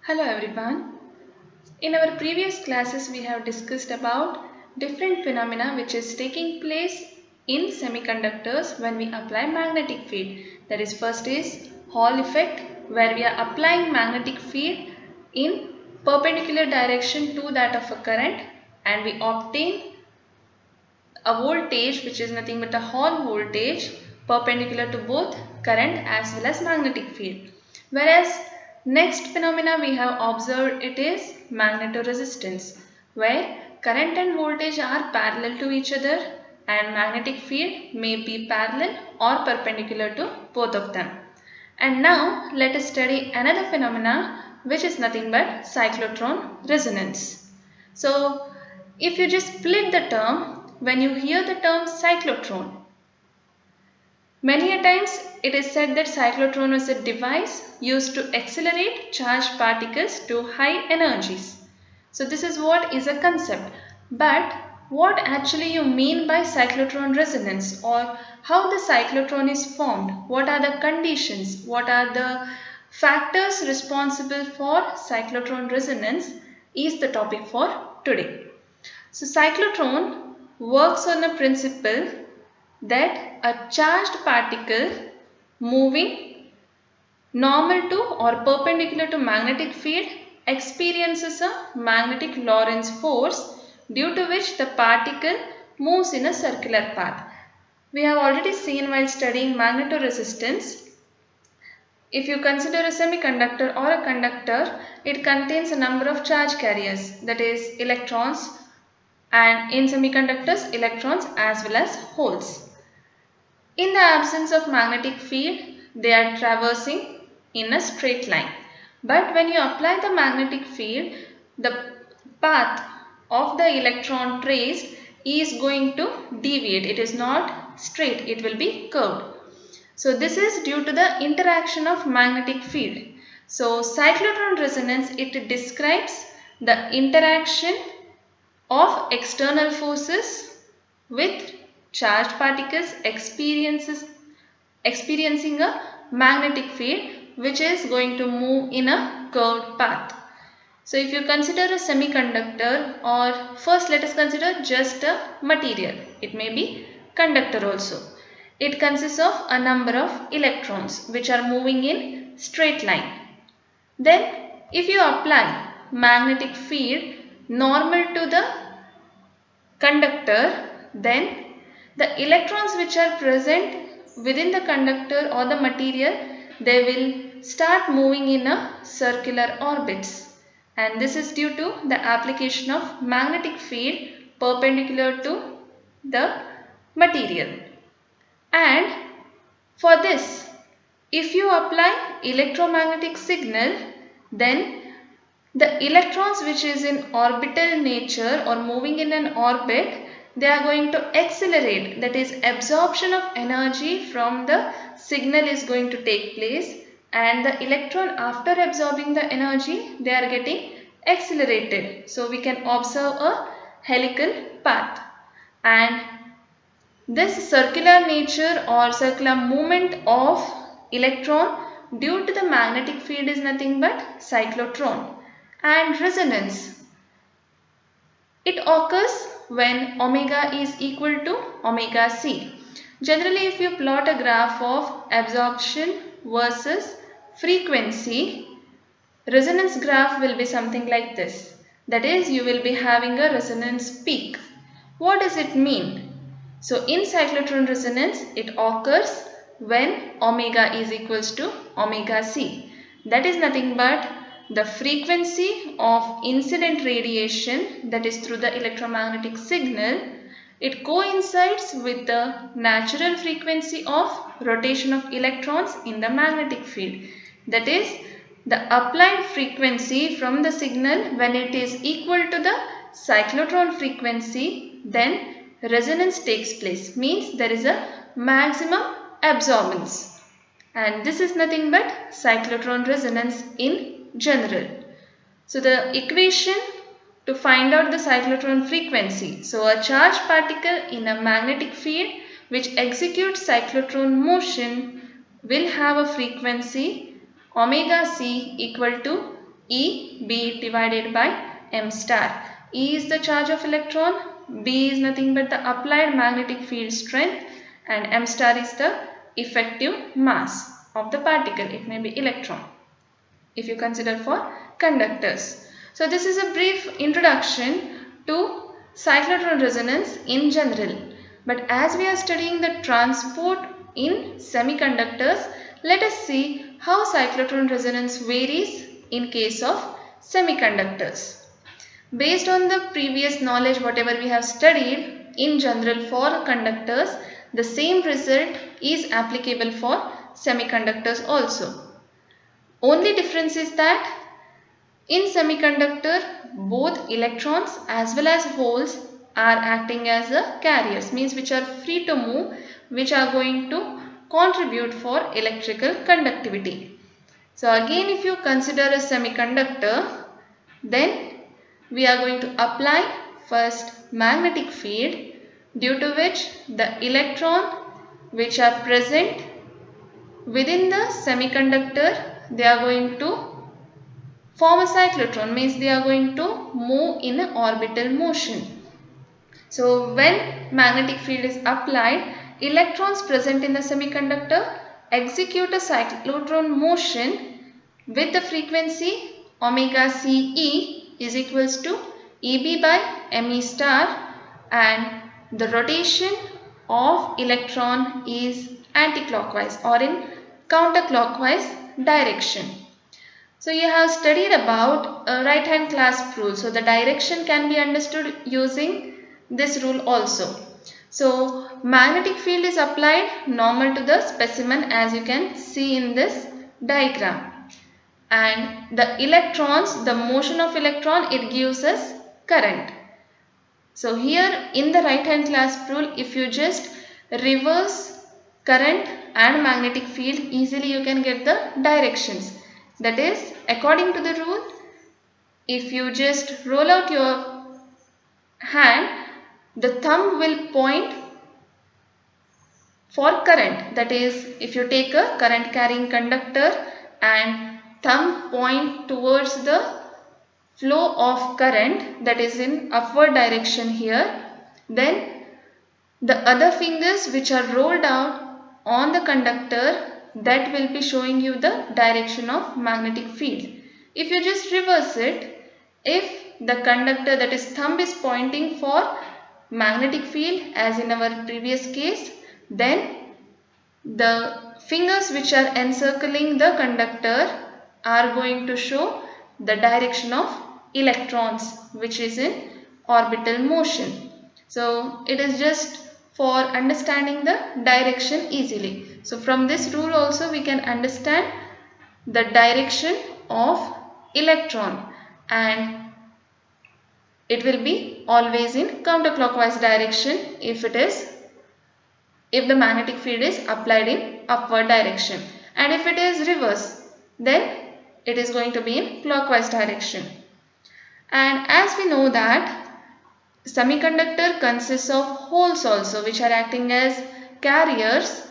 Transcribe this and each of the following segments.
Hello everyone. In our previous classes we have discussed about different phenomena which is taking place in semiconductors when we apply magnetic field. That is, first is Hall effect, where we are applying magnetic field in perpendicular direction to that of a current and we obtain a voltage which is nothing but a Hall voltage perpendicular to both current as well as magnetic field. Whereas next phenomena we have observed, it is magnetoresistance, where current and voltage are parallel to each other and magnetic field may be parallel or perpendicular to both of them. And now let us study another phenomena which is nothing but cyclotron resonance. So if you just split the term, when you hear the term cyclotron, many a times it is said that cyclotron is a device used to accelerate charged particles to high energies. So this is what is a concept. But what actually you mean by cyclotron resonance, or how the cyclotron is formed? What are the conditions? What are the factors responsible for cyclotron resonance is the topic for today. So cyclotron works on a principle that a charged particle moving normal to or perpendicular to magnetic field experiences a magnetic Lorentz force, due to which the particle moves in a circular path. We have already seen while studying magnetoresistance, if you consider a semiconductor or a conductor, it contains a number of charge carriers, that is electrons, and in semiconductors electrons as well as holes. In the absence of magnetic field, they are traversing in a straight line. But when you apply the magnetic field, the path of the electron traced is going to deviate. It is not straight, it will be curved. So this is due to the interaction of magnetic field. So cyclotron resonance, it describes the interaction of external forces with charged particles experiencing a magnetic field which is going to move in a curved path. So if you consider a semiconductor, or first let us consider just a material, it may be conductor also. It consists of a number of electrons which are moving in straight line. Then if you apply magnetic field normal to the conductor, then the electrons which are present within the conductor or the material, they will start moving in a circular orbits, and this is due to the application of magnetic field perpendicular to the material. And for this, if you apply electromagnetic signal, then the electrons which is in orbital nature or moving in an orbit, they are going to accelerate, that is absorption of energy from the signal is going to take place, and the electron after absorbing the energy, they are getting accelerated. So we can observe a helical path, and this circular nature or circular movement of electron due to the magnetic field is nothing but cyclotron. And resonance, it occurs when omega is equal to omega c. Generally, if you plot a graph of absorption versus frequency, resonance graph will be something like this. That is, you will be having a resonance peak. What does it mean? So in cyclotron resonance, it occurs when omega is equals to omega c. That is nothing but the frequency of incident radiation, that is through the electromagnetic signal, it coincides with the natural frequency of rotation of electrons in the magnetic field. That is, the applied frequency from the signal, when it is equal to the cyclotron frequency, then resonance takes place, means there is a maximum absorbance, and this is nothing but cyclotron resonance in general. So the equation to find out the cyclotron frequency, so a charged particle in a magnetic field which executes cyclotron motion will have a frequency omega c equal to EB divided by m star. E is the charge of electron, B is nothing but the applied magnetic field strength, and m star is the effective mass of the particle. It may be electron if you consider for conductors. So this is a brief introduction to cyclotron resonance in general. But as we are studying the transport in semiconductors, let us see how cyclotron resonance varies in case of semiconductors. Based on the previous knowledge whatever we have studied in general for conductors, the same result is applicable for semiconductors also. Only difference is that in semiconductor both electrons as well as holes are acting as a carriers, means which are free to move, which are going to contribute for electrical conductivity. So again, if you consider a semiconductor, then we are going to apply first magnetic field, due to which the electron which are present within the semiconductor, they are going to form a cyclotron, means they are going to move in an orbital motion. So when magnetic field is applied, electrons present in the semiconductor execute a cyclotron motion with the frequency omega CE is equals to EB by ME star, and the rotation of electron is anti-clockwise or in counterclockwise direction. So you have studied about a right hand clasp rule. So the direction can be understood using this rule also. So magnetic field is applied normal to the specimen, as you can see in this diagram. And the electrons, the motion of electron, it gives us current. So here in the right hand clasp rule, if you just reverse current and magnetic field, easily you can get the directions. That is, according to the rule, if you just roll out your hand, the thumb will point for current. That is, if you take a current carrying conductor and thumb point towards the flow of current, that is in upward direction here, then the other fingers which are rolled out on the conductor, that will be showing you the direction of magnetic field. If you just reverse it, if the conductor, that is thumb, is pointing for magnetic field as in our previous case, then the fingers which are encircling the conductor are going to show the direction of electrons which is in orbital motion. So it is just for understanding the direction easily. So from this rule also we can understand the direction of electron, and it will be always in counterclockwise direction if the magnetic field is applied in upward direction, and if it is reverse, then it is going to be in clockwise direction. And as we know that semiconductor consists of holes also, which are acting as carriers,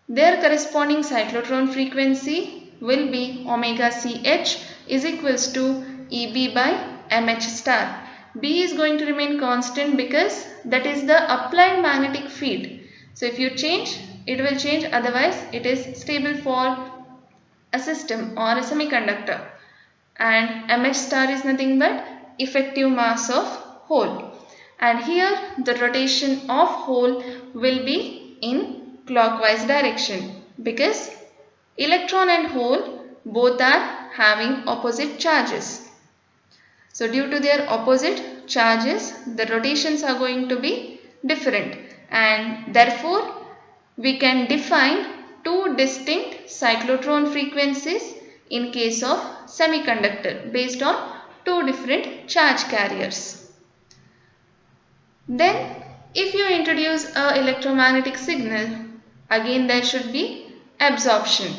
their corresponding cyclotron frequency will be omega CH is equals to EB by MH star. B is going to remain constant because that is the applied magnetic field. So if you change, it will change, otherwise it is stable for a system or a semiconductor. And MH star is nothing but effective mass of hole. And here the rotation of hole will be in clockwise direction because electron and hole both are having opposite charges. So due to their opposite charges, the rotations are going to be different, and therefore we can define two distinct cyclotron frequencies in case of semiconductor based on two different charge carriers. Then if you introduce a electromagnetic signal, again there should be absorption.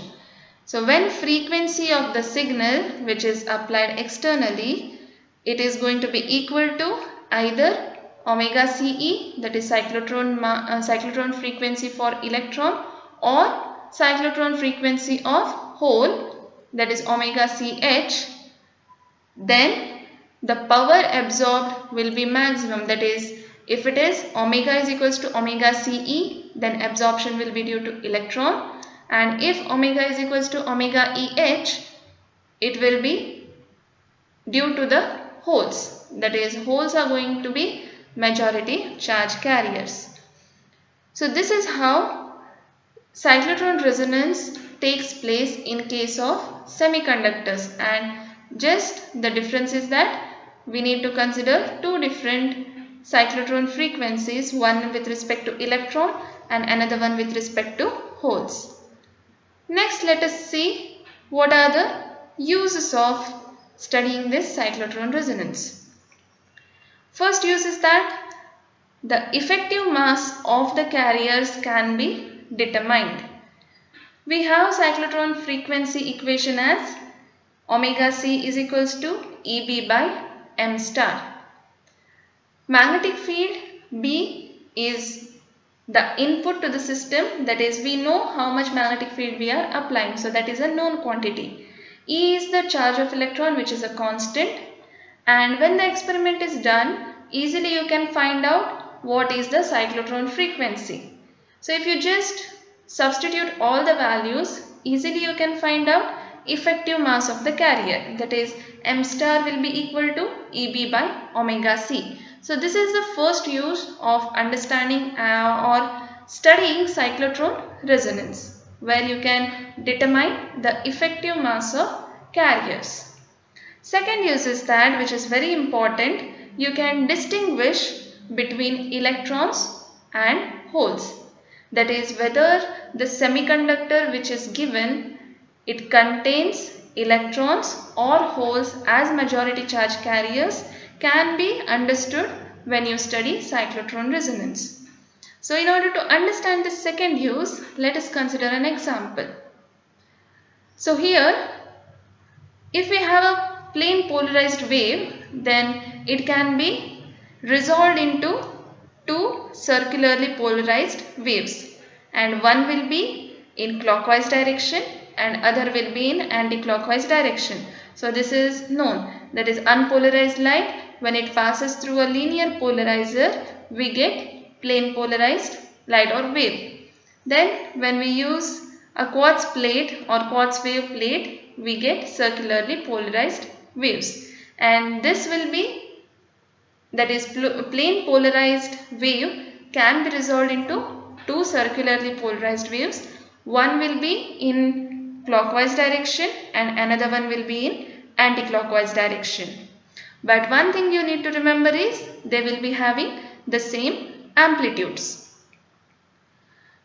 So when frequency of the signal which is applied externally, it is going to be equal to either omega CE, that is cyclotron frequency for electron, or cyclotron frequency of hole, that is omega CH, then the power absorbed will be maximum. That is, if it is omega is equals to omega CE, then absorption will be due to electron, and if omega is equals to omega EH, it will be due to the holes. That is, holes are going to be majority charge carriers. So this is how cyclotron resonance takes place in case of semiconductors, and just the difference is that we need to consider two different cyclotron frequencies, one with respect to electron and another one with respect to holes. Next, let us see what are the uses of studying this cyclotron resonance. First use is that the effective mass of the carriers can be determined. We have cyclotron frequency equation as omega C is equals to EB by M star. Magnetic field B is the input to the system, that is, we know how much magnetic field we are applying, so that is a known quantity. E is the charge of electron, which is a constant, and when the experiment is done, easily you can find out what is the cyclotron frequency. So if you just substitute all the values, easily you can find out effective mass of the carrier, that is M star will be equal to EB by omega C. So this is the first use of understanding or studying cyclotron resonance, where you can determine the effective mass of carriers. Second use is that, which is very important, you can distinguish between electrons and holes. That is, whether the semiconductor which is given, it contains electrons or holes as majority charge carriers, can be understood when you study cyclotron resonance. So in order to understand the second use, let us consider an example. So here, if we have a plane polarized wave, then it can be resolved into two circularly polarized waves, and one will be in clockwise direction and other will be in anti-clockwise direction. So this is known, that is unpolarized light. When it passes through a linear polarizer, we get plane polarized light or wave. Then when we use a quartz plate or quartz wave plate, we get circularly polarized waves, and this will be, that is plane polarized wave can be resolved into two circularly polarized waves. One will be in clockwise direction and another one will be in anti-clockwise direction. But one thing you need to remember is they will be having the same amplitudes.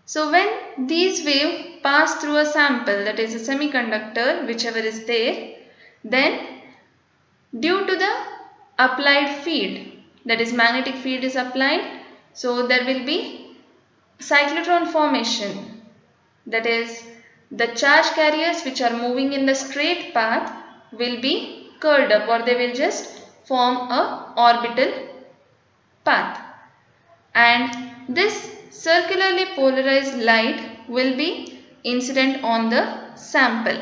So when these waves pass through a sample, that is a semiconductor, whichever is there, then due to the applied field, that is magnetic field is applied, so there will be cyclotron formation. That is, the charge carriers which are moving in the straight path will be curled up, or they will just form a orbital path, and this circularly polarized light will be incident on the sample.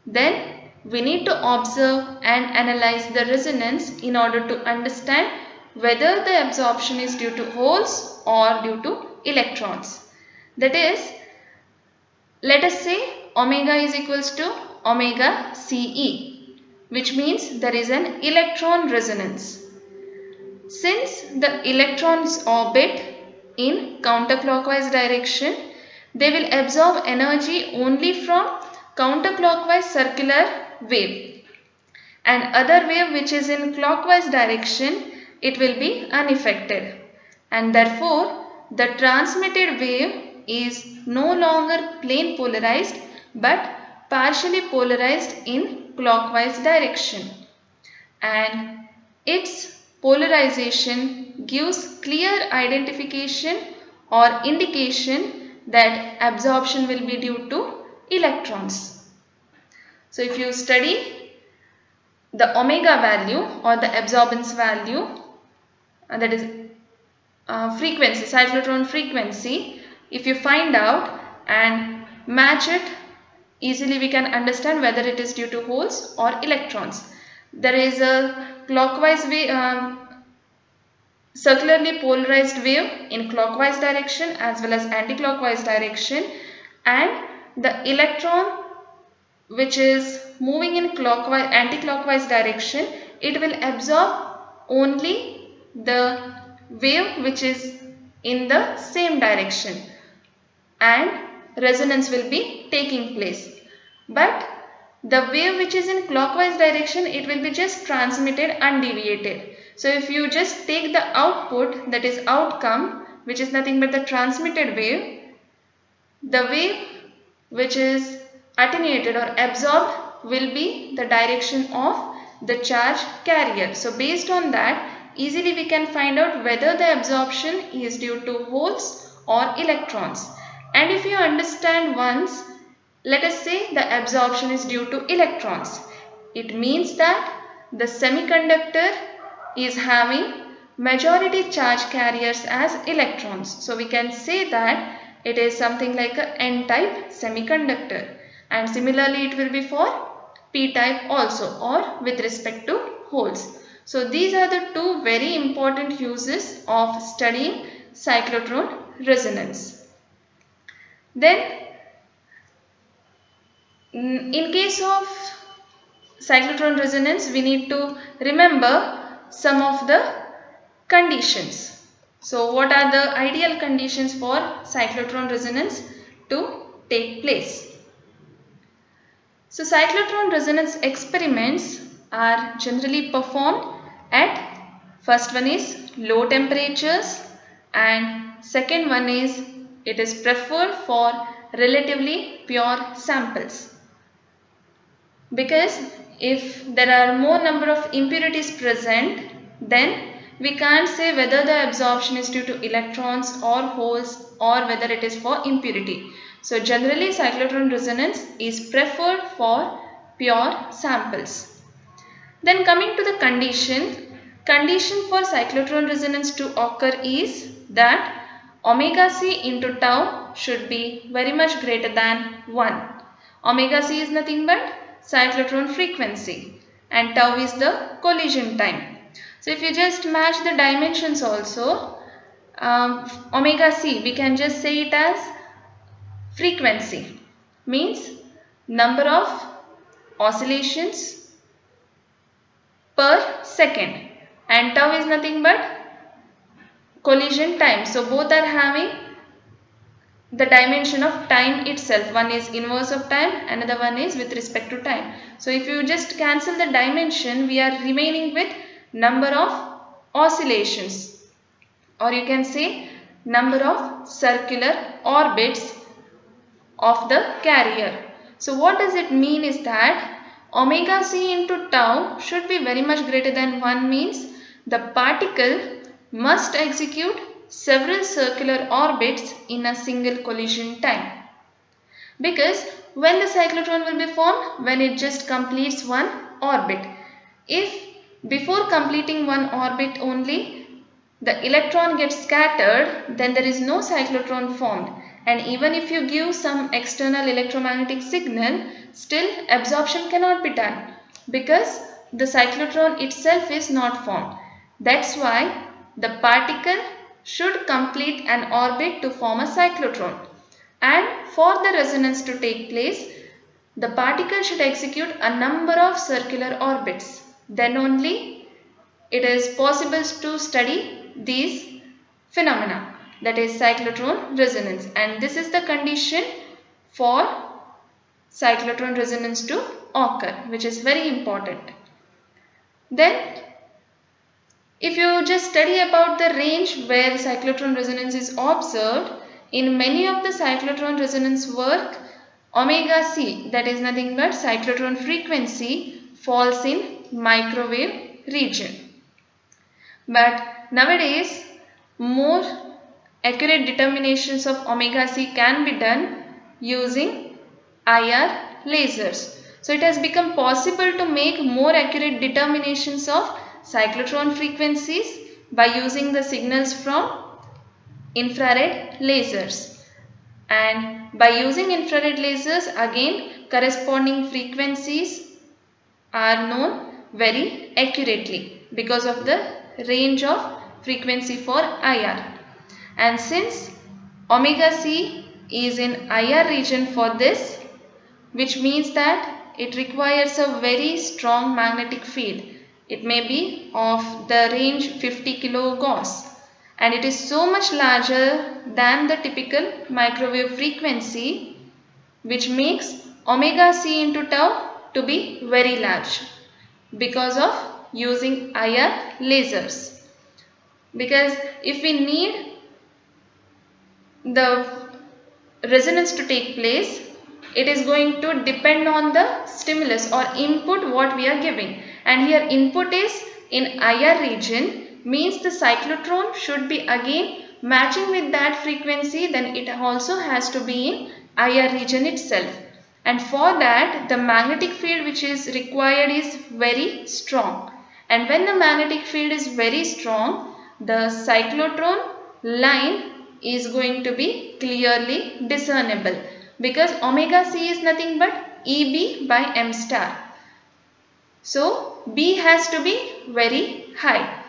Then we need to observe and analyze the resonance in order to understand whether the absorption is due to holes or due to electrons. That is, let us say omega is equals to omega CE, which means there is an electron resonance. Since the electrons orbit in counterclockwise direction, they will absorb energy only from counterclockwise circular wave, and other wave which is in clockwise direction, it will be unaffected, and therefore the transmitted wave is no longer plane polarized but partially polarized in clockwise direction, and its polarization gives clear identification or indication that absorption will be due to electrons. So if you study the omega value or the absorbance value, that is frequency, cyclotron frequency, if you find out and match it, easily we can understand whether it is due to holes or electrons. there is a clockwise wave, circularly polarized wave in clockwise direction as well as anti-clockwise direction, and the electron which is moving in clockwise anti-clockwise direction, it will absorb only the wave which is in the same direction and resonance will be taking place. But the wave which is in clockwise direction, it will be just transmitted undeviated. So if you just take the output, that is outcome, which is nothing but the transmitted wave, the wave which is attenuated or absorbed will be the direction of the charge carrier. So based on that, easily we can find out whether the absorption is due to holes or electrons. And if you understand once, let us say the absorption is due to electrons. It means that the semiconductor is having majority charge carriers as electrons. So we can say that it is something like a N-type semiconductor, and similarly it will be for P-type also, or with respect to holes. So these are the two very important uses of studying cyclotron resonance. Then in case of cyclotron resonance, we need to remember some of the conditions. So what are the ideal conditions for cyclotron resonance to take place? So cyclotron resonance experiments are generally performed at, first one is low temperatures, and second one is it is preferred for relatively pure samples. Because if there are more number of impurities present, then we can't say whether the absorption is due to electrons or holes or whether it is for impurity. So generally cyclotron resonance is preferred for pure samples. Then coming to the condition for cyclotron resonance to occur is that omega c into tau should be very much greater than 1. Omega c is nothing but cyclotron frequency and tau is the collision time. So if you just match the dimensions also, omega c, we can just say it as frequency, means number of oscillations per second, and tau is nothing but collision time. So both are having the dimension of time itself. One is inverse of time, another one is with respect to time. So if you just cancel the dimension, we are remaining with number of oscillations, or you can say number of circular orbits of the carrier. So what does it mean is that omega c into tau should be very much greater than 1, means the particle must execute several circular orbits in a single collision time. Because when the cyclotron will be formed? When it just completes one orbit. If before completing one orbit only the electron gets scattered, then there is no cyclotron formed. And even if you give some external electromagnetic signal, still absorption cannot be done because the cyclotron itself is not formed. That's why the particle should complete an orbit to form a cyclotron. And for the resonance to take place, the particle should execute a number of circular orbits. Then only it is possible to study these phenomena, that is cyclotron resonance, and this is the condition for cyclotron resonance to occur, which is very important. Then if you just study about the range where cyclotron resonance is observed, in many of the cyclotron resonance work, omega c, that is nothing but cyclotron frequency, falls in microwave region. But nowadays more accurate determinations of omega c can be done using IR lasers. So it has become possible to make more accurate determinations of cyclotron frequencies by using the signals from infrared lasers. And by using infrared lasers, again corresponding frequencies are known very accurately because of the range of frequency for IR. And since omega C is in IR region for this, which means that it requires a very strong magnetic field. It may be of the range 50 kilogauss, and it is so much larger than the typical microwave frequency, which makes omega C into tau to be very large because of using IR lasers. Because if we need the resonance to take place, it is going to depend on the stimulus or input what we are giving, and here input is in IR region, means the cyclotron should be again matching with that frequency, then it also has to be in IR region itself, and for that the magnetic field which is required is very strong, and when the magnetic field is very strong, the cyclotron line is going to be clearly discernible, because omega C is nothing but EB by M star. So B has to be very high,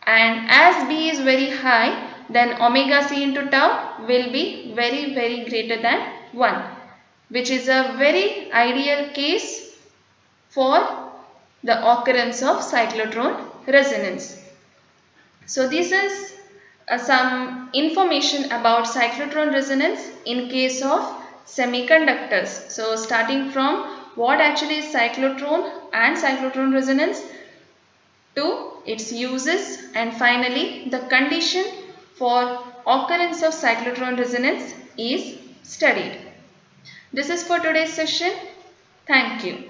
and as B is very high, then omega C into tau will be very greater than 1, which is a very ideal case for the occurrence of cyclotron resonance. So this is some information about cyclotron resonance in case of semiconductors. So starting from what actually is cyclotron and cyclotron resonance, to its uses, and finally the condition for occurrence of cyclotron resonance is studied. This is for today's session. Thank you.